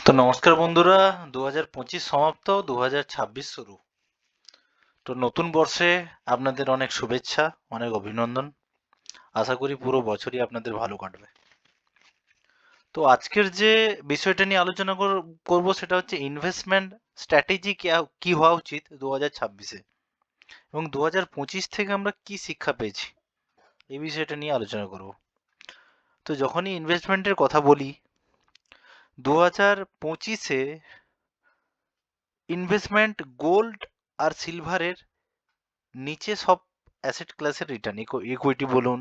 তো নমস্কার বন্ধুরা, 2025 সমাপ্ত, 2026 শুরু। তো নতুন বর্ষে আপনাদের অনেক শুভেচ্ছা, অনেক অভিনন্দন। আশা করি পুরো বছরই আপনাদের ভালো কাটবে। তো আজকের যে বিষয়টা নিয়ে আলোচনা করব সেটা হচ্ছে ইনভেস্টমেন্ট স্ট্র্যাটেজি কি হওয়া উচিত 2026-এ, এবং 2025 থেকে আমরা কি শিক্ষা পেয়েছি এই বিষয়টা নিয়ে আলোচনা করব। তো যখনই ইনভেস্টমেন্টের কথা বলি, 2025-এ ইনভেস্টমেন্ট গোল্ড আর সিলভারের নিচে সব অ্যাসেট ক্লাসের রিটার্ন, ইকুইটি বলুন,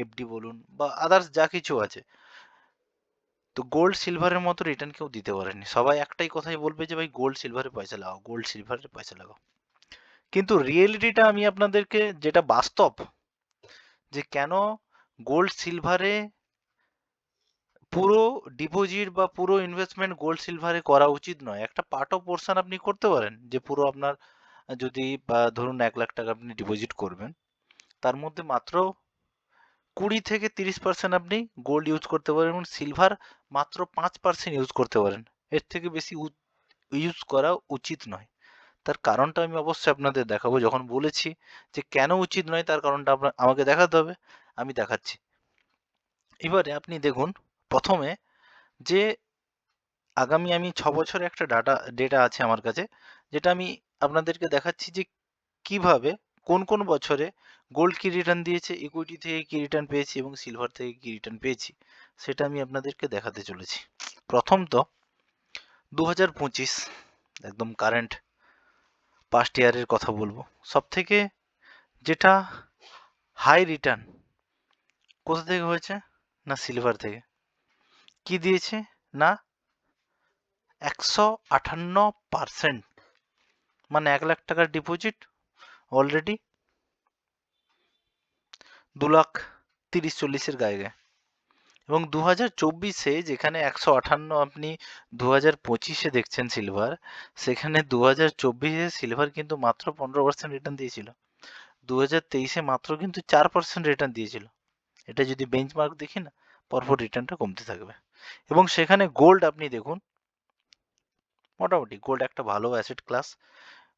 এফডি বলুন, বা আদার্স যা কিছু আছে, তো গোল্ড সিলভারের মতো রিটার্ন কেউ দিতে পারেনি। সবাই একটাই কথাই বলবে যে ভাই গোল্ড সিলভারে পয়সা লাগাও, গোল্ড সিলভারে পয়সা লাগাও। কিন্তু রিয়েলিটিটা আমি আপনাদেরকে যেটা বাস্তব, যে কেন গোল্ড সিলভারে পুরো ডিপোজিট বা পুরো ইনভেস্টমেন্ট গোল্ড সিলভারে করা উচিত নয়। একটা পার্ট অফ পোর্শন আপনি করতে পারেন, যে পুরো আপনার যদি বা ধরুন 1 লাখ টাকা আপনি ডিপোজিট করবেন, তার মধ্যে মাত্র 20 থেকে 30% আপনি গোল্ড ইউজ করতে পারেন, এবং সিলভার মাত্র 5% ইউজ করতে পারেন। এর থেকে বেশি ইউজ করা উচিত নয়। তার কারণটা আমি অবশ্যই আপনাদের দেখাবো। যখন বলেছি যে কেন উচিত নয়, তার কারণটা আমাকে দেখাতে হবে, আমি দেখাচ্ছি। এবারে আপনি দেখুন, প্রথমে যে আগামী আমি 6 বছরে একটা ডেটা আছে আমার কাছে, যেটা আমি আপনাদেরকে দেখাচ্ছি যে কিভাবে কোন কোন বছরে গোল্ড কি রিটার্ন দিয়েছে, ইকুইটি থেকে কি রিটার্ন পেয়েছি, এবং সিলভার থেকে কি রিটার্ন পেয়েছি, সেটা আমি আপনাদেরকে দেখাতে চলেছি। প্রথম তো 2025, একদম কারেন্ট পাস্ট ইয়ারের কথা বলবো। সব থেকে যেটা হাই রিটার্ন কোথা থেকে হয়েছে, না সিলভার থেকে। কি দিয়েছে, না 158%, মানে 1 লাখ টাকার ডিপোজিট অলরেডি 2 লাখ 30-40-এর গায়ে গায়ে। এবং 2024-এ যেখানে 158 আপনি 2025-এ দেখছেন সিলভার, সেখানে 2024-এ সিলভার কিন্তু মাত্র 15% রিটার্ন দিয়েছিল। 2023-এ মাত্র কিন্তু 4% রিটার্ন দিয়েছিল। এটা যদি বেঞ্চমার্ক দেখি না, পরপর রিটার্নটা কমতে থাকবে। এবং সেখানে গোল্ড আপনি দেখুন, মোটামুটি গোল্ড একটা ভালো অ্যাসেট ক্লাস,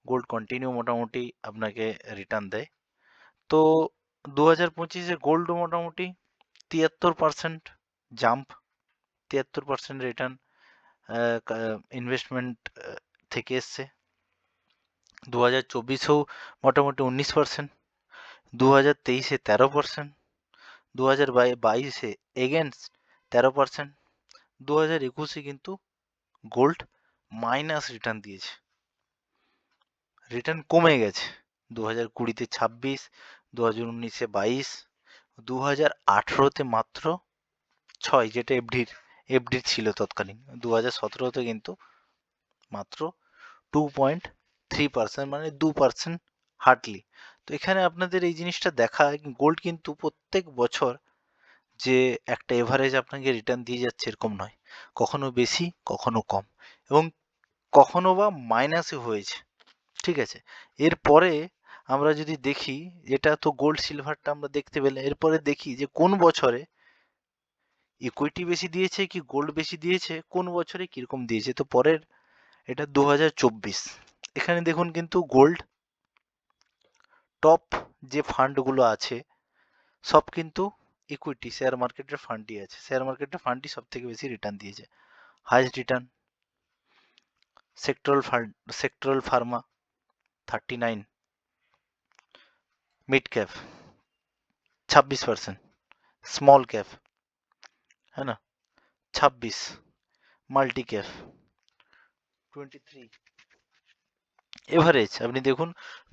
গোল্ড কন্টিনিউ মোটামুটি আপনাকে রিটার্ন দেয়। তো 2025-এ গোল্ডও মোটামুটি 73% জাম্প, 73% রিটার্ন ইনভেস্টমেন্ট থেকে এসছে। 2024-এও মোটামুটি 19%, 2023-এ 13%, 2022-এ এগেনস্ট 13%, 2021-এ কিন্তু গোল্ড মাইনাস রিটার্ন দিয়েছে, রিটার্ন কমে গেছে। 2020-তে 26, 2019-এ 22, 2018-তে মাত্র 6, যেটা এফডির ছিল তৎকালীন। 2017-তে কিন্তু মাত্র 2.3%, মানে 2% হার্ডলি। তো এখানে আপনাদের এই জিনিসটা দেখা, গোল্ড কিন্তু প্রত্যেক বছর যে একটা এভারেজ আপনাকে রিটার্ন দিয়ে যাচ্ছে এরকম নয়, কখনো বেশি কখনো কম, এবং কখনো বা মাইনাসে হয়েছে। ঠিক আছে, এরপরে আমরা যদি দেখি, এটা তো গোল্ড সিলভারটা আমরা দেখতে পেলাম, এরপরে দেখি যে কোন বছরে ইকুইটি বেশি দিয়েছে কি গোল্ড বেশি দিয়েছে, কোন বছরে কিরকম দিয়েছে। তো পরের, এটা 2024, এখানে দেখুন কিন্তু গোল্ড টপ যে ফান্ডগুলো আছে সব কিন্তু ইকুইটি শেয়ার মার্কেটের ফান্ডই আছে, শেয়ার মার্কেটের ফান্ডই সব থেকে বেশি রিটার্ন দিয়েছে। Highest return sectoral pharma 39, mid cap 26%, small cap है ना 26, মাল্টি ক্যাপ 23। এভারেজ আপনি দেখুন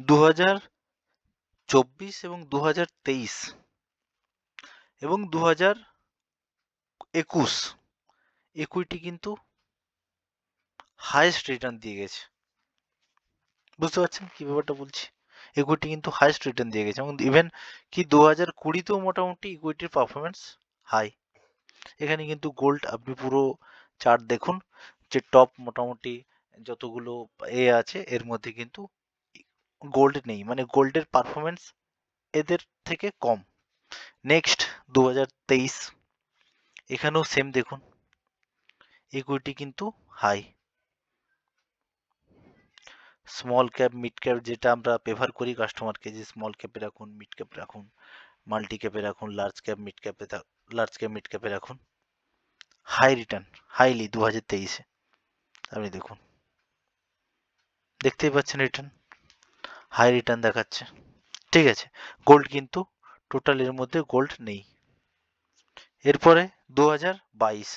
2024 এবং 2023 এবং 2021 ইকুইটি কিন্তু হাইয়েস্ট রিটার্ন দিয়ে গেছে। বুঝতে পারছেন কি ব্যাপারটা বলছি, ইকুইটি কিন্তু হাইয়েস্ট রিটার্ন দিয়ে গেছে। এবং ইভেন কি 2020-তেও মোটামুটি ইকুইটির পারফরমেন্স হাই। এখানে কিন্তু গোল্ড আপনি পুরো চার্ট দেখুন, যে টপ মোটামুটি যতগুলো আছে এর মধ্যে কিন্তু গোল্ড নেই, মানে গোল্ডের পারফরমেন্স এদের থেকে কম। নেক্সট 2023, এখানেও সেম দেখুন, ইকুইটি কিন্তু high. Small cap mid cap যেটা আমরা প্রেফার করি কাস্টমারকে, যে স্মল ক্যাপে রাখুন, মিড ক্যাপে রাখুন, মাল্টি ক্যাপে রাখুন, লার্জ ক্যাপ মিড ক্যাপে, লার্জ ক্যাপ মিড ক্যাপে রাখুন, হাই রিটার্ন, হাইলি 2023-এ আপনি দেখুন, দেখতেই পাচ্ছেন রিটার্ন, হাই রিটার্ন দেখাচ্ছে। ঠিক আছে, গোল্ড কিন্তু টোটাল এর মধ্যে গোল্ড নেই। এরপরে 2022,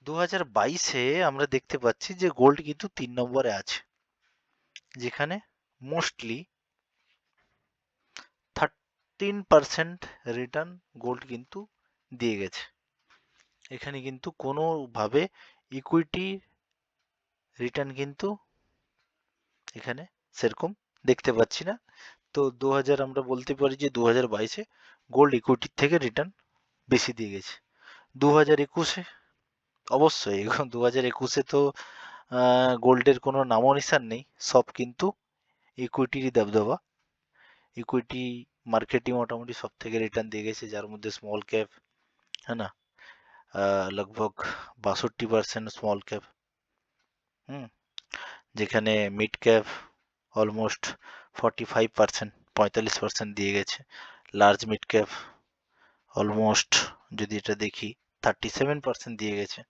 2022-এ আমরা দেখতে পাচ্ছি যে গোল্ড কিন্তু 3 নম্বরে আছে, যেখানে মোস্টলি 13% রিটার্ন গোল্ড কিন্তু দিয়ে গেছে। এখানে কিন্তু কোনোভাবে ইকুইটি রিটার্ন কিন্তু এখানে সেরকম দেখতে পাচ্ছি না। তো আমরা বলতে পারি যে 2022-এ গোল্ড ইকুইটির থেকে রিটার্ন বেশি দিয়ে গেছে। 2021-এ অবশ্যই 2021-এ তো গোল্ডের কোনো নামও নিশান নেই, সব কিন্তু ইকুইটিরই দাবদাবা। ইকুইটি মার্কেটই মোটামুটি সব থেকে রিটার্ন দিয়ে গেছে, যার মধ্যে স্মল ক্যাপ, হ্যাঁ না, लगभग 62% স্মল ক্যাপ, যেখানে মিড ক্যাপ অলমোস্ট 45%, 45% দিয়ে গেছে। লার্জ মিড ক্যাপ অলমোস্ট যদি এটা দেখি 37% দিয়ে গেছে।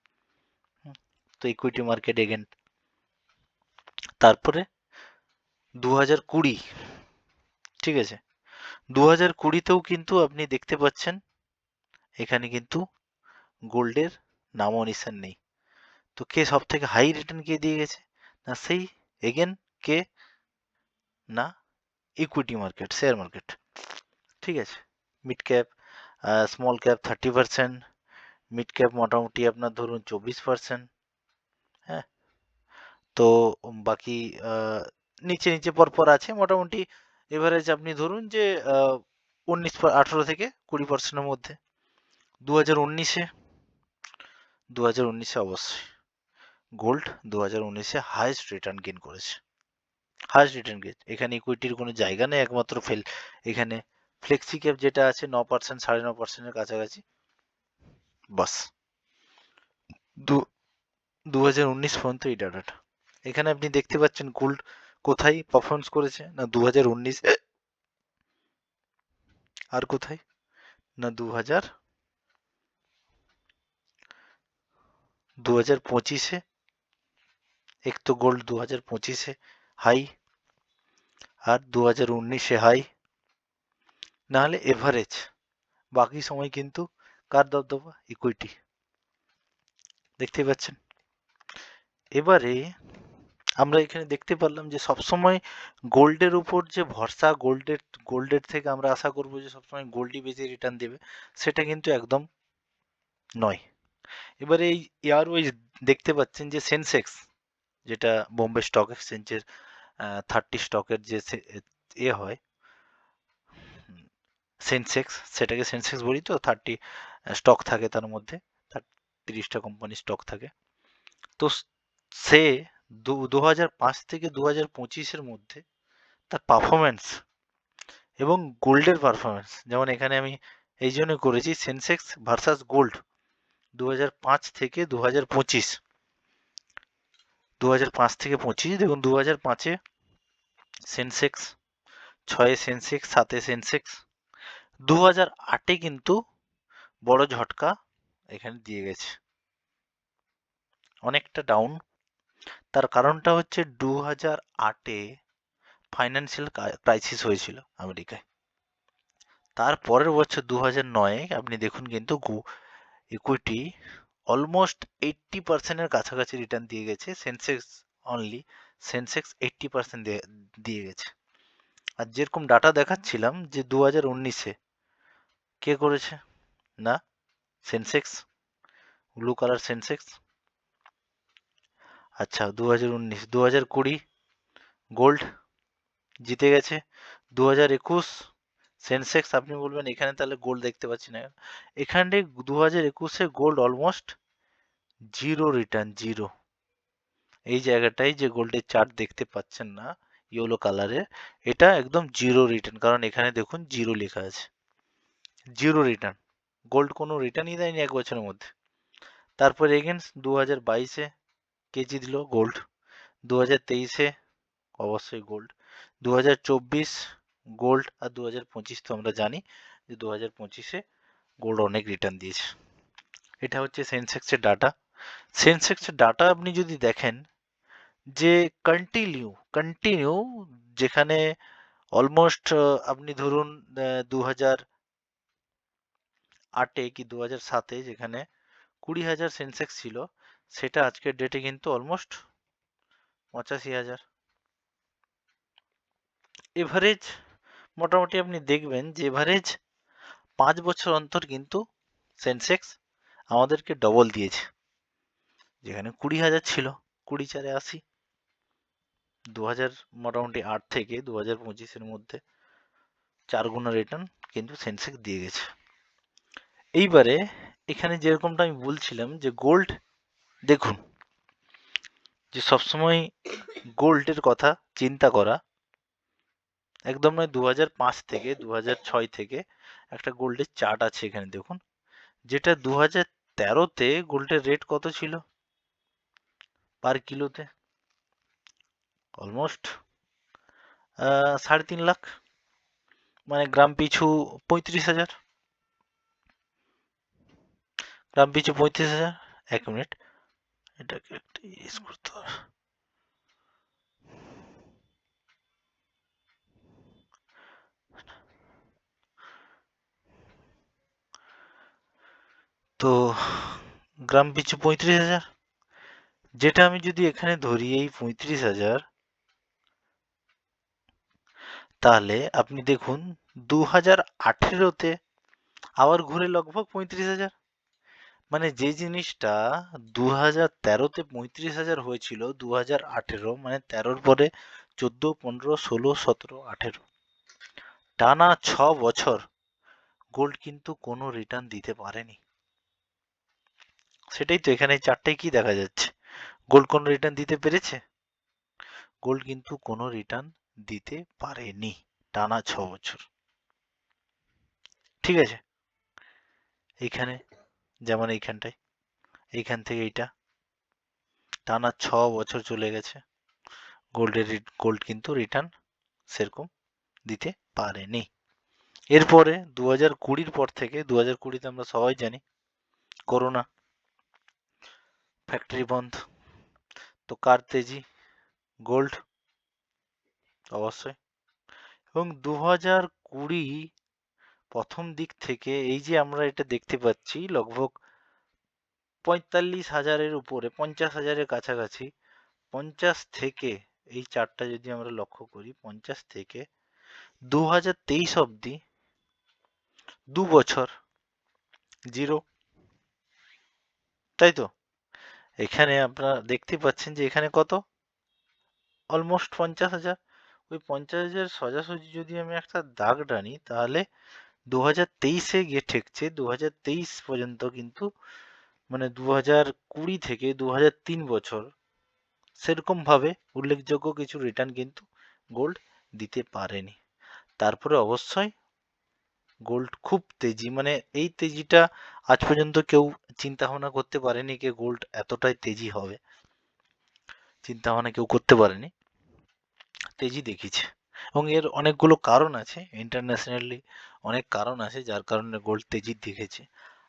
তো ইকুইটি মার্কেট এগেন। তারপরে 2020, ঠিক আছে, 2020-তেও কিন্তু আপনি দেখতে পাচ্ছেন এখানে কিন্তু গোল্ডের নামও নিশান নেই। তো কে সব থেকে হাই রিটার্ন কে দিয়ে গেছে, না সেই এগেন কে, না ইকুইটি মার্কেট, শেয়ার মার্কেট। ঠিক আছে, mid cap, small cap 30%, mid cap মোটামুটি আপনার ধরুন 24%, হ্যাঁ। তো বাকি নিচে নিচে পরপর আছে মোটামুটি, এভারেজ আপনি ধরুন যে 18 থেকে 20%-এর মধ্যে। 2019-এ, 2019-এ অবশ্যই গোল্ড 2019-এ হাইয়েস্ট রিটার্ন গেইন করেছে, হাইয়েস্ট রিটার্ন গেইন। এখানে ইকুইটির কোনো জায়গা নেই, একমাত্র ফেল এখানে ফ্লেক্সি ক্যাপ যেটা আছে 9%, 9.5%-এর কাছাকাছি, বাস। 2019 পর্যন্ত এই ডাটাটা। এখানে আপনি দেখতে পাচ্ছেন গোল্ড কোথায় পারফরমেন্স করেছে, না 2019, আর কোথায়, না 2025-এ। এক তো গোল্ড 2025-এ হাই, আর 2019-এ হাই, নাহলে এভারেজ। বাকি সময় কিন্তু কার দবদবা, ইকুইটি, দেখতে পাচ্ছেন। এবারে আমরা এখানে দেখতে পারলাম যে সবসময় গোল্ডের উপর যে ভরসা, গোল্ডের থেকে আমরা আশা করবো যে সবসময় গোল্ডই বেশি রিটার্ন দেবে, সেটা কিন্তু একদম নয়। এবারে এই ইয়ার ওয়াইজ দেখতে পাচ্ছেন যে সেন্সেক্স, যেটা বোম্বে স্টক এক্সচেঞ্জের 30 স্টকের যে হয় সেন্সেক্স, সেটাকে সেন্সেক্স বলি, তো 30 স্টক থাকে তার মধ্যে, 30টা কোম্পানির স্টক থাকে। তো সে 2005 থেকে 2025-এর মধ্যে তার পারফরমেন্স এবং গোল্ডের পারফরমেন্স, যেমন এখানে আমি এই জন্য করেছি সেন্সেক্স ভার্সাস গোল্ড 2005 থেকে 2025, 2005 থেকে 25। দেখুন 2005-এ সেন্সেক্স 6-এ সেন্সেক্স, 7-এ সেন্সেক্স। 2008-এ কিন্তু বড় ঝটকা এখানে দিয়ে গেছে, অনেকটা ডাউন। তার কারণটা হচ্ছে 2008-এ ফাইন্যান্সিয়াল ক্রাইসিস হয়েছিল আমেরিকায়। তার পরের বছর 2009-এ আপনি দেখুন কিন্তু ইকুইটি অলমোস্ট 80%-এর কাছাকাছি রিটার্ন দিয়ে গেছে, সেন্সেক্স অনলি, সেন্সেক্স 80% দিয়ে গেছে। আর যেরকম ডাটা দেখাচ্ছিলাম যে 2019-এ কে করেছে, না সেন্সেক্স, ব্লু কালার সেন্সেক্স। আচ্ছা 2019, 2020 গোল্ড জিতে গেছে। 2021 সেন্সেক্স, আপনি বলবেন এখানে তাহলে গোল্ড দেখতে পাচ্ছি না, এখানে 2021-এ gold almost zero return, zero. এই জায়গাটাই যে গোল্ডের চার্ট দেখতে পাচ্ছেন না ইয়েলো কালারের, এটা একদম জিরো রিটার্ন, কারণ এখানে দেখুন জিরো লেখা আছে, জিরো রিটার্ন। গোল্ড কোনো রিটার্নই দেয়নি এক বছরের মধ্যে। তারপর এগেন 2022-এ কেজি দিল গোল্ড। 2023-এ অবশ্যই গোল্ড। 2024 গোল্ড, আর 2025 তো আমরা জানি যে 2025-এ গোল্ড অনেক রিটার্ন দিয়েছে। এটা হচ্ছে সেন্সেক্সের ডাটা। সেন্সেক্সের ডাটা আপনি যদি দেখেন যে কন্টিনিউ যেখানে অলমোস্ট আপনি ধরুন 2008-এ কি 2007-এ যেখানে 20,000 সেন্সেক্স ছিল, সেটা আজকের ডেটে কিন্তু অলমোস্ট 85,000। এভারেজ মোটামুটি আপনি দেখবেন যে এভারেজ 5 বছর অন্তর কিন্তু সেন্সেক্স আমাদেরকে ডবল দিয়েছে। যেখানে 20,000 ছিল, 20,480, 2000 মোটামুটি 8 থেকে 2025-এর মধ্যে 4 গুণা রিটার্ন কিন্তু সেন্সেক্স দিয়ে গেছে। এইবারে এখানে যেরকমটা আমি বলছিলাম যে গোল্ড, দেখুন যে সবসময় গোল্ডের কথা চিন্তা করা একদম নয়। 2005 থেকে 2006 থেকে একটা গোল্ডের চার্ট আছে এখানে দেখুন, যেটা 2013-তে গোল্ডের রেট কত ছিল পার কিলোতে? অলমোস্ট 3.5 লাখ, মানে গ্রাম পিছু 35,000। গ্রাম পিছু 35,000। 1 মিনিট, এটাকে একটা ইউজ করতে হবে। তো গ্রাম পিছু 35,000, যেটা আমি যদি এখানে ধরি এই 35,000, তাহলে আপনি দেখুন 2018-তে আবার ঘুরে লগভগ 35,000। মানে যে জিনিসটা 2013-তে 35,000 হয়েছিল, 2018 মানে 13-র পরে 14, 15, 16, 17, 18 টানা 6 বছর গোল্ড কিন্তু কোনো রিটার্ন দিতে পারেনি। সেটাই তো এখানে চারটায় কি দেখা যাচ্ছে, গোল্ড কোনো রিটার্ন দিতে পেরেছে? গোল্ড কিন্তু কোনো রিটার্ন দিতে পারেনি টানা 6 বছর। ঠিক আছে, এইখানে যেমন এইখানটায়, এইখান থেকে এইটা টানা 6 বছর চলে গেছে, গোল্ড কিন্তু রিটার্ন সেরকম দিতে পারেনি। এরপরে 2020-র পর থেকে, 2020-তে আমরা সবাই জানি করোনা, ফ্যাক্টরি বন্ধ, তো কার তেজি? গোল্ড অবশ্যই। এবং 2020 প্রথম দিক থেকে এই যে আমরা এটা দেখতে পাচ্ছি লগভগ 45,000-এর উপরে, 50,000-এর কাছাকাছি। 50 থেকে এই চারটা যদি আমরা লক্ষ্য করি, 50 থেকে 2023 অবধি 2 বছর জিরো, তাই তো? এখানে আপনারা দেখতে পাচ্ছেন যে এখানে কত, অলমোস্ট 50,000। ওই 50,000 সোজাসুজি যদি আমি একটা দাগ টানি, তাহলে 2023-এ গিয়ে ঠেকছে। 2023 পর্যন্ত কিন্তু, মানে 2020 থেকে 2003 বছর সেরকম ভাবে উল্লেখযোগ্য কিছু রিটার্ন কিন্তু গোল্ড দিতে পারেনি। তারপরে অবশ্যই গোল্ড খুব তেজি, মানে এই তেজিটা আজ পর্যন্ত কেউ চিন্তা ভাবনা করতে পারেনি যে গোল্ড এতটাই তেজি হবে, চিন্তা ভাবনা কেউ করতে পারেনি, তেজি দেখিয়েছে। এবং এর অনেকগুলো কারণ আছে, ইন্টারন্যাশনালি অনেক কারণ আছে যার কারণে গোল্ড তেজি দেখেছে।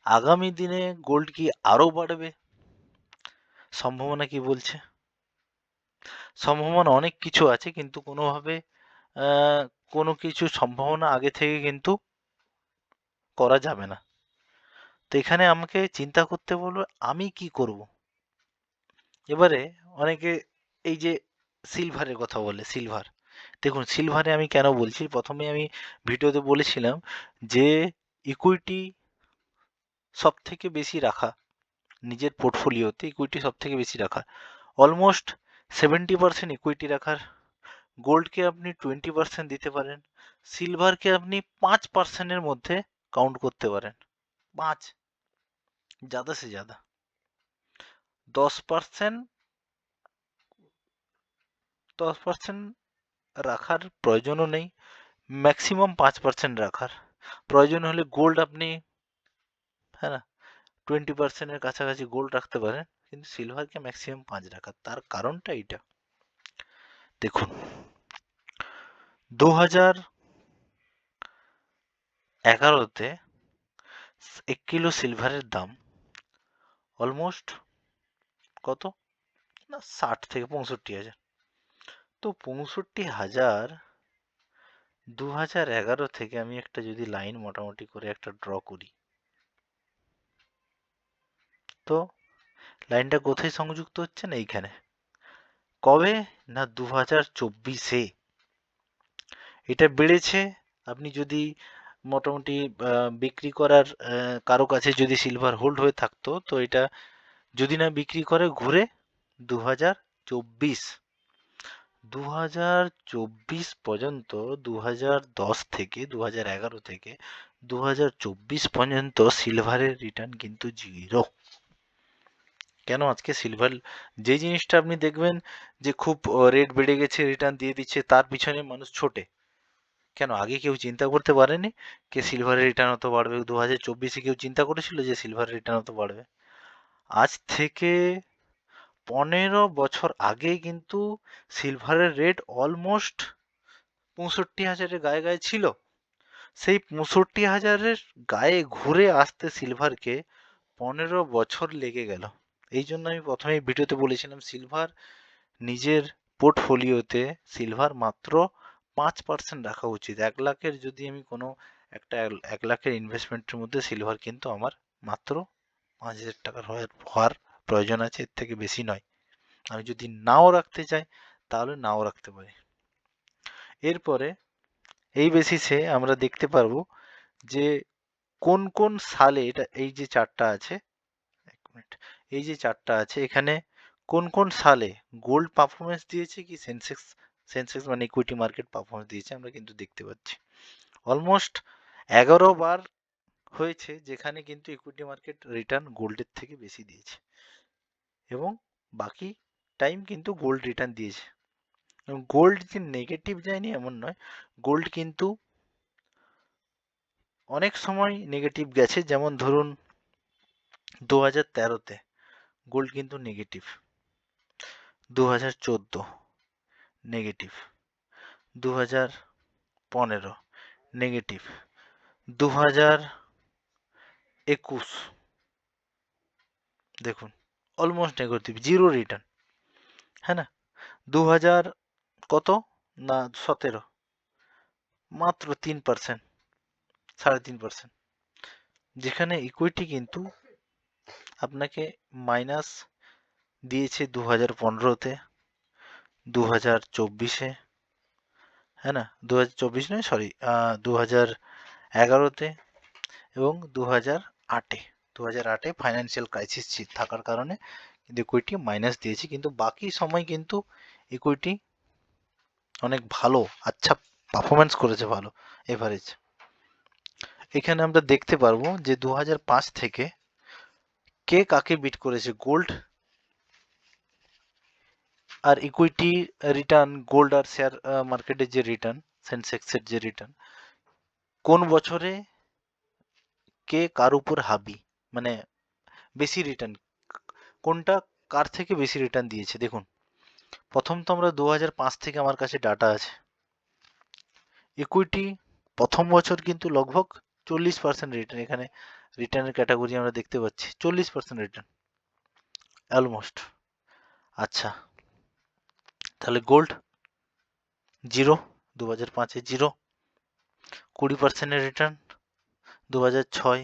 আগামী দিনে গোল্ড কি আরো বাড়বে? সম্ভাবনা কি বলছে? সম্ভাবনা অনেক কিছু আছে, কিন্তু কোনোভাবে আহ, কোনো কিছু সম্ভাবনা আগে থেকে কিন্তু করা যাবে না। তো এখানে আমাকে চিন্তা করতে বলবো আমি কি করব। এবারে অনেকে এই যে সিলভারের কথা বলে, সিলভার, দেখুন সিলভারে আমি কেন বলছি, প্রথমে আমি ভিডিওতে বলেছিলাম যে ইকুইটি সব থেকে বেশি রাখা, নিজের পোর্টফোলিওতে ইকুইটি সব থেকে বেশি রাখা, অলমোস্ট 70% ইকুইটি রাখার। গোল্ডকে আপনি 20% দিতে পারেন, সিলভারকে আপনি 5%-এর মধ্যে কাউন্ট করতে পারেন। 5, ज़्यादा से ज़्यादा 10%, 10% রাখার প্রয়োজনও নেই, ম্যাক্সিমাম 5% রাখার প্রয়োজন হলে গোল্ড আপনি, হ্যাঁ না, 20%-এর কাছাকাছি গোল্ড রাখতে পারেন, কিন্তু সিলভারকে ম্যাক্সিমাম 5 রাখা, তার কারণটা এইটা। দেখুন 2011-তে 1 কিলো সিলভারের দাম অলমোস্ট কত না 60 থেকে 65 হাজার। তো 65 হাজার 2011 থেকে আমি একটা যদি লাইন মোটামুটি করে একটা ড্র করি, তো লাইনটা কোথায় সংযুক্ত হচ্ছে না এইখানে। কবে না 2024-এ এটা বেড়েছে। আপনি যদি মোটামুটি বিক্রি করার কারো কাছে যদি সিলভার হোল্ড হয়ে থাকতো, তো এটা যদি না বিক্রি করে ঘুরে 2024 2024 পর্যন্ত, 2010 থেকে 2011 থেকে 2024 পর্যন্ত সিলভারের রিটার্ন কিন্তু 0। কেন আজকে সিলভার, যে জিনিসটা আপনি দেখবেন যে খুব রেট বেড়ে গেছে রিটার্ন দিয়ে দিচ্ছে, তার পিছনে মানুষ ছোটে কেন? আগে কেউ চিন্তা করতে পারেনি যে সিলভারের রিটার্ন অত বাড়বে? 2024-এ কেউ চিন্তা করেছিল যে সিলভারের রিটার্ন অত বাড়বে? আজ থেকে 15 বছর আগে কিন্তু সিলভারের রেট অলমোস্ট 65 হাজারের গায়ে গায়ে ছিল। সেই 65 হাজারের গায়ে ঘুরে আসতে সিলভারকে 15 বছর লেগে গেল। এই জন্য আমি প্রথমেই ভিডিওতে বলেছিলাম সিলভার নিজের পোর্টফোলিওতে সিলভার মাত্র 5% রাখা উচিত। 1 লাখের যদি আমি কোনো একটা 1 লাখের ইনভেস্টমেন্টের মধ্যে সিলভার কিন্তু আমার মাত্র 5,000 টাকার হওয়ার প্রয়োজন আছে, এর থেকে বেশি নয়। আমি যদি নাও রাখতে চাই তাহলে নাও রাখতে পারি। এরপরে এই বেসিসে আমরা দেখতে পারবো যে কোন কোন সালে এটা, এই যে চার্টটা আছে, এক মিনিট, এই যে চার্টটা আছে এখানে কোন কোন সালে গোল্ড পারফরমেন্স দিয়েছে কি সেন্সেক্স মানে ইকুইটি মার্কেট পারফরমেন্স দিয়েছে আমরা কিন্তু দেখতে পাচ্ছি। অলমোস্ট 11 বার হয়েছে যেখানে কিন্তু ইকুইটি মার্কেট রিটার্ন গোল্ডের থেকে বেশি দিয়েছে, এবং বাকি টাইম কিন্তু গোল্ড রিটার্ন দিয়েছে। এবং গোল্ড যে নেগেটিভ যায়নি এমন নয়, গোল্ড কিন্তু অনেক সময় নেগেটিভ গেছে। যেমন ধরুন 2013-তে গোল্ড কিন্তু নেগেটিভ, 2014 নেগেটিভ, 2015 নেগেটিভ, 2021 দেখুন অলমোস্ট নেগেটিভ, জিরো রিটার্ন, হ্যাঁ না? 2000 কত না 17 মাত্র 3%, 3.5%, যেখানে ইকুইটি কিন্তু আপনাকে মাইনাস দিয়েছে 2015-তে, 2024-এ, হ্যাঁ না? 2024 নয়, সরি, 2011-তে এবং 2008-এ। 2008-এ ফাইন্যান্সিয়াল ক্রাইসিস থাকার কারণে কিন্তু ইকুইটি মাইনাস দিয়েছে, কিন্তু বাকি সময় কিন্তু ইকুইটি অনেক ভালো, আচ্ছা পারফরমেন্স করেছে, ভালো এভারেজ। এখানে আমরা দেখতে পারবো যে 2005 থেকে কে কাকে বিট করেছে, গোল্ড আর ইকুইটি রিটার্ন, গোল্ড আর শেয়ার মার্কেটের যে রিটার্ন, সেন্সেক্সের যে রিটার্ন, কোন বছরে কে কার উপর হাবি, মানে বেশি রিটার্ন, কোনটা কার থেকে বেশি রিটার্ন দিয়েছে। দেখুন প্রথম তো আমরা 2005 থেকে আমার কাছে ডাটা আছে, ইকুইটি প্রথম বছর কিন্তু লগভগ 40% রিটার্ন, এখানে রিটার্নের ক্যাটাগরি আমরা দেখতে পাচ্ছি 40% রিটার্ন অলমোস্ট। আচ্ছা তাহলে গোল্ড জিরো, 2005-এ জিরো, 20%-এর রিটার্ন 2006,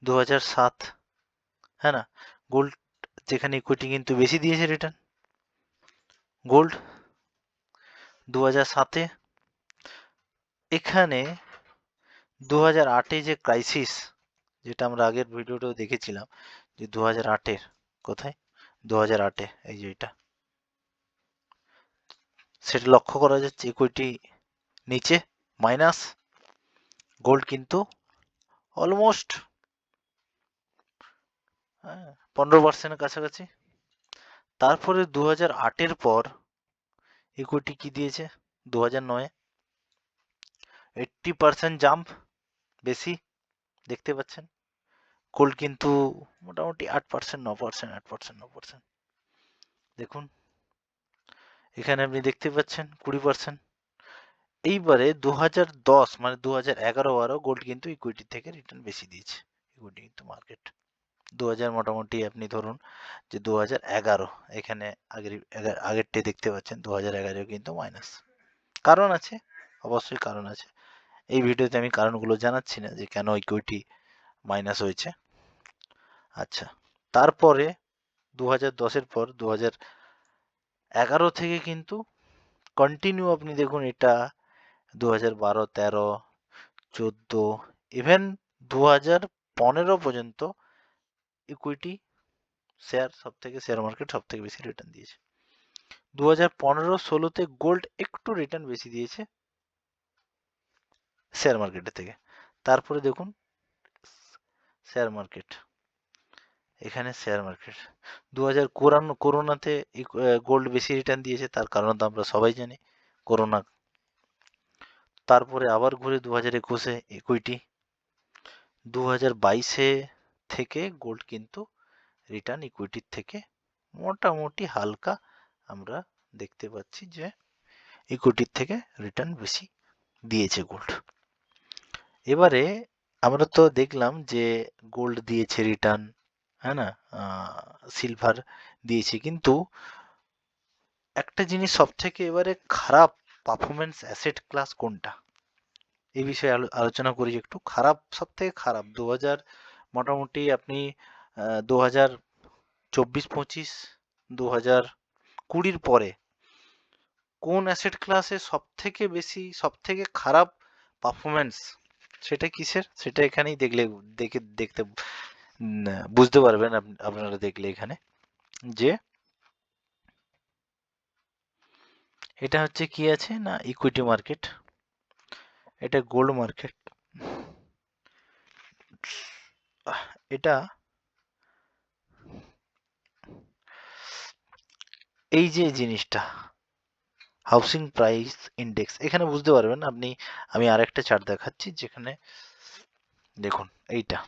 2007, হ্যাঁ না? গোল্ড যেখানে ইকুইটি কিন্তু বেশি দিয়েছে রিটার্ন, গোল্ড 2007-এ। এখানে 2008-এ যে ক্রাইসিস, যেটা আমরা আগের ভিডিওটাও দেখেছিলাম, যে 2008-এর কোথায়, 2008-এ এই যে এটা, সেটা লক্ষ্য করা যাচ্ছে ইকুইটি নিচে মাইনাস, গোল্ড কিন্তু অলমোস্ট 15%-এর কাছাকাছি। তারপরে 2008-এর পর ইকুইটি কি দিয়েছে, 2009-এ 80% জাম্প, বেশি দেখতে পাচ্ছেন। গোল্ড কিন্তু মোটামুটি 8%, 9%, 8%, 9%। দেখুন এখানে আপনি দেখতে পাচ্ছেন 20%। এইবারে 2010 মানে 2011-12 গোল্ড কিন্তু ইকুইটি থেকে রিটার্ন বেশি দিয়েছে। ইকুইটি কিন্তু মার্কেট 2000 মোটামুটি আপনি ধরুন যে 2011 এখানে আগেরটি দেখতে পাচ্ছেন 2011 কিন্তু মাইনাস। কারণ আছে, অবশ্যই কারণ আছে। এই ভিডিওতে আমি কারণগুলো জানাচ্ছি না যে কেন ইকুইটি মাইনাস হয়েছে। আচ্ছা, তারপরে 2010-এর পর 2011 থেকে কিন্তু কন্টিনিউ আপনি দেখুন এটা 2012, 13, 14, ইভেন 2015 পর্যন্ত ইকুইটি শেয়ার শেয়ার মার্কেট সব থেকে বেশি রিটার্ন দিয়েছে। 2015-16তে গোল্ড একটু রিটার্ন বেশি দিয়েছে শেয়ার মার্কেটের থেকে। তারপরে দেখুন শেয়ার মার্কেট, এখানে শেয়ার মার্কেট 2000 করোনাতে গোল্ড বেশি রিটার্ন দিয়েছে, তার কারণ তো আমরা সবাই জানি, করোনা। তারপরে আবার ঘুরে 2021-এ ইকুইটি, 2022-এ থেকে গোল্ড কিন্তু রিটার্ন ইকুইটির থেকে মোটামুটি হালকা আমরা দেখতে পাচ্ছি যে ইকুইটির থেকে রিটার্ন বেশি দিয়েছে গোল্ড। এবারে আমরা তো দেখলাম যে গোল্ড দিয়েছে রিটার্ন, হ্যাঁ না, সিলভার দিয়েছে, কিন্তু একটা জিনিস সব থেকে এবারে খারাপ পারফরমেন্স অ্যাসেট ক্লাস কোনটা, এই বিষয়ে আলোচনা করি একটু। খারাপ, সব থেকে খারাপ 2000 মোটামুটি আপনি 2024-25, 2020-র পরে কোন অ্যাসেট ক্লাসে সব থেকে বেশি, সব থেকে খারাপ পারফরমেন্স, সেটা কিসের, সেটা এখানেই দেখতে বুঝতে পারবেন আপনারা দেখলে এখানে যে এটা হচ্ছে কি আছে না, ইকুইটি মার্কেট, এটা গোল্ড মার্কেট, এটা এই যে জিনিসটা হাউসিং প্রাইস ইন্ডেক্স, এখানে বুঝতে পারবেন আপনি। আমি আরেকটা চার্ট দেখাচ্ছি যেখানে দেখুন এইটা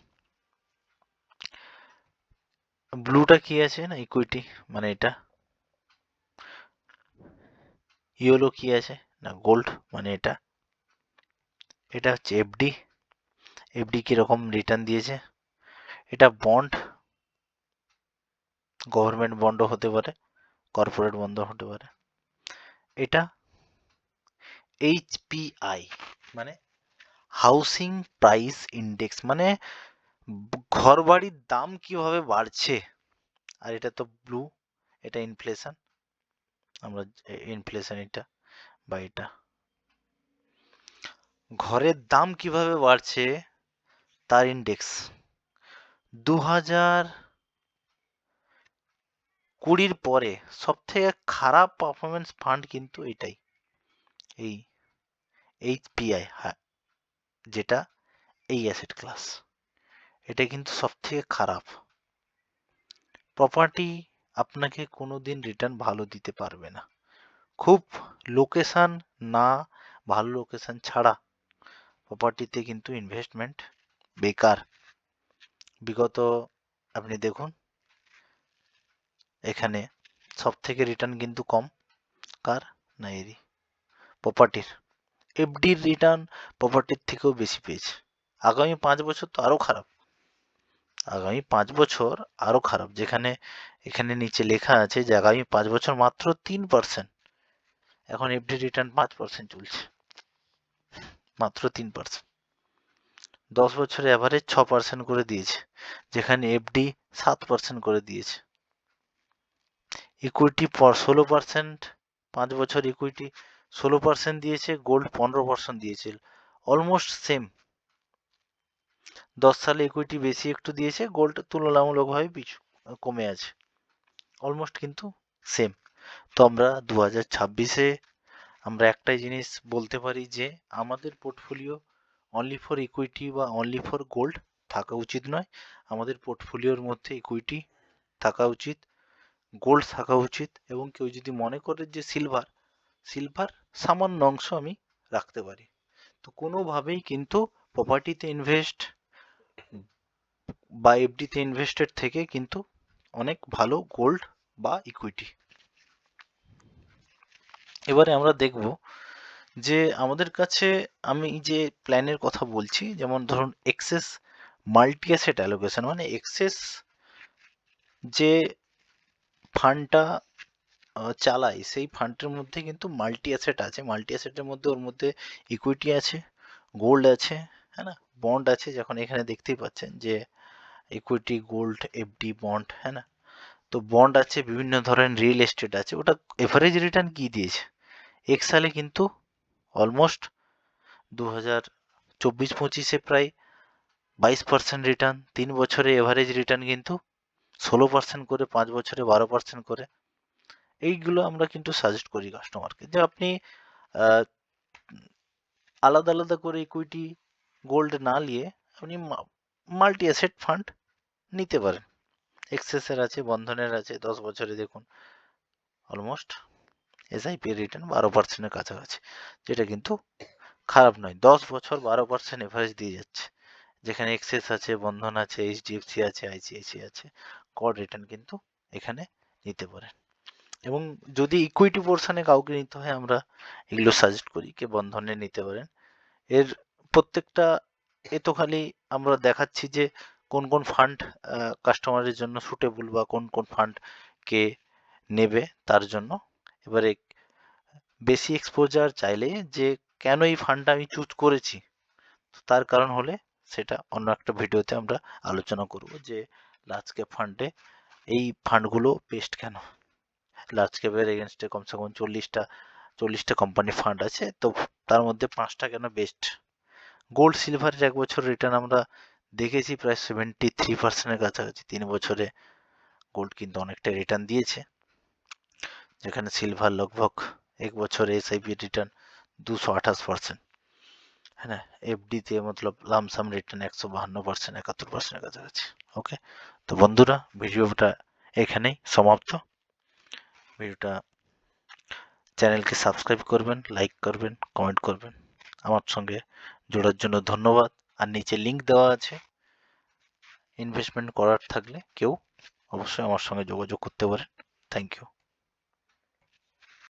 ব্লুটা কি আছে না, ইকুইটি, মানে এটা ইয়েলো কি আছে না, গোল্ড, মানে এটা হচ্ছে এফডি। এফডি কিরকম রিটার্ন দিয়েছে, এটা বন্ড, গভর্নমেন্ট বন্ডও হতে পারে, কর্পোরেট বন্ড হতে পারে। এটা এইচপিআই মানে হাউসিং প্রাইস ইন্ডেক্স, মানে ঘর বাড়ির দাম কিভাবে বাড়ছে। আর এটা তো ব্লু, এটা ইনফ্লেশন, আমরা ইনফ্লেশন এটা, বা এটা ঘরের দাম কিভাবে বাড়ছে তার ইন্ডেক্স। 2020-র পরে সব থেকে খারাপ পারফরমেন্স ফান্ড কিন্তু এটাই, এই এইচপিআই, যেটা এই অ্যাসেট ক্লাস, এটা কিন্তু সব থেকে খারাপ। প্রপার্টি আপনাকে কোনোদিন রিটার্ন ভালো দিতে পারবে না, খুব লোকেশন না, ভালো লোকেশন ছাড়া প্রপার্টিতে কিন্তু ইনভেস্টমেন্ট বেকার। বিগত আপনি দেখুন এখানে সব থেকে রিটার্ন কিন্তু কম কার না, এরই প্রপার্টির। এফডির রিটার্ন প্রপার্টির থেকেও বেশি পেয়েছে। আগামী 5 বছর তো আরো খারাপ, আগামী 5 বছর আরো খারাপ, যেখানে এখানে নিচে লেখা আছে যে আগামী 5 বছর মাত্র 3%, এখন এফডি রিটার্ন 5% চলছে, মাত্র 3%। 10 বছরে অ্যাভারেজ 6% করে দিয়েছে, যেখানে এফডি 7% করে দিয়েছে। ইকুইটি 16%, 5 বছর ইকুইটি 16% দিয়েছে, গোল্ড 15% দিয়েছে, অলমোস্ট সেম। 10 সালে ইকুইটি বেশি একটু দিয়েছে, গোল্ড তুলনামূলকভাবে কমে আছে, অলমোস্ট কিন্তু সেম। তো আমরা 2026-এ আমরা একটাই জিনিস বলতে পারি যে আমাদের পোর্টফোলিও অনলি ফর ইকুইটি বা অনলি ফর গোল্ড থাকা উচিত নয়। আমাদের পোর্টফোলিওর মধ্যে ইকুইটি থাকা উচিত, গোল্ড থাকা উচিত, এবং কেউ যদি মনে করে যে সিলভার সামান্য অংশ আমি রাখতে পারি। তো কোনোভাবেই কিন্তু প্রপার্টিতে ইনভেস্ট বা এফডিতে ইনভেস্টেড থেকে কিন্তু অনেক ভালো গোল্ড বা ইকুইটি। এবারে আমরা দেখব যে আমাদের কাছে আমি যে প্ল্যানের কথা বলছি, যেমন ধরুন এক্সেস মাল্টি অ্যাসেট অ্যালোকেশন, মানে এক্সেস যে ফান্ডটা চালাই সেই ফান্ডের মধ্যে কিন্তু মাল্টি অ্যাসেট আছে। মাল্টি অ্যাসেটের মধ্যে ওর মধ্যে ইকুইটি আছে, গোল্ড আছে, হ্যাঁ না, বন্ড আছে। যখন এখানে দেখতেই পাচ্ছেন যে ইকুইটি, গোল্ড, এফডি, বন্ড, হ্যাঁ না। তো বন্ড আছে, বিভিন্ন ধরনের রিয়েল এস্টেট আছে। ওটা এভারেজ রিটার্ন কি দিয়েছে এক সালে? কিন্তু অলমোস্ট 2024-25 প্রায় 22% রিটার্ন, 3 বছরে এভারেজ রিটার্ন কিন্তু 16% করে, 5 বছরে 12% করে। এইগুলো আমরা কিন্তু সাজেস্ট করি কাস্টমারকে যে আপনি আলাদা আলাদা করে ইকুইটি, গোল্ড না নিয়ে আপনি মাল্টি অ্যাসেট ফান্ড নিতে পারেন। এক্সেসের আছে, বন্ধনের আছে, 10 বছরে দেখুন অলমোস্ট এসআইপি রিটার্ন 12%-এর কাছাকাছি, যেটা কিন্তু খারাপ নয়। 10 বছর 12% এভারেজ দিয়ে যাচ্ছে, যেখানে এক্সেস আছে, বন্ধন আছে, এইচডিএফসি আছে, আইসিআইসি আছে। কর রিটার্ন কিন্তু এখানে নিতে পারেন। এবং যদি ইকুইটি পোর্শনে কাউকে নিতে হয়, আমরা এগুলো সাজেস্ট করি কে বন্ধনে নিতে পারেন। এর প্রত্যেকটা এ তো খালি আমরা দেখাচ্ছি যে কোন কোন ফান্ড কাস্টমারের জন্য সুটেবল বা কোন কোন ফান্ড কে নেবে তার জন্য। এবারে বেশি এক্সপোজার চাইলে যে কেন এই ফান্ডটা আমি চুজ করেছি, তার কারণ হলে সেটা অন্য একটা ভিডিওতে আমরা আলোচনা করব যে লার্জ ক্যাপ ফান্ডে এই ফান্ডগুলো বেস্ট কেন। লার্জ ক্যাপের এগেনস্টে কমসে কম 40টা কোম্পানি ফান্ড আছে, তো তার মধ্যে 5টা কেন বেস্ট। গোল্ড সিলভারের 1 বছর রিটার্ন আমরা দেখেছি প্রায় 73%-এর কাছাকাছি। 3 বছরে গোল্ড কিন্তু অনেকটা রিটার্ন দিয়েছে, যেখানে সিলভার লগভগ 1 বছরে এসআইপি রিটার্ন 228%, হ্যাঁ না। এফডিতে মতলব লামসাম রিটার্ন 152%, 71%-এর কাছাকাছি। ওকে, তো বন্ধুরা ভিডিওটা এখানেই সমাপ্ত। ভিডিওটা চ্যানেলকে সাবস্ক্রাইব করবেন, লাইক করবেন, কমেন্ট করবেন। আমার সঙ্গে জোড়ার জন্য ধন্যবাদ। আর নিচে লিঙ্ক দেওয়া আছে, ইনভেস্টমেন্ট করার থাকলে কেউ অবশ্যই আমার সঙ্গে যোগাযোগ করতে পারেন। Thank you.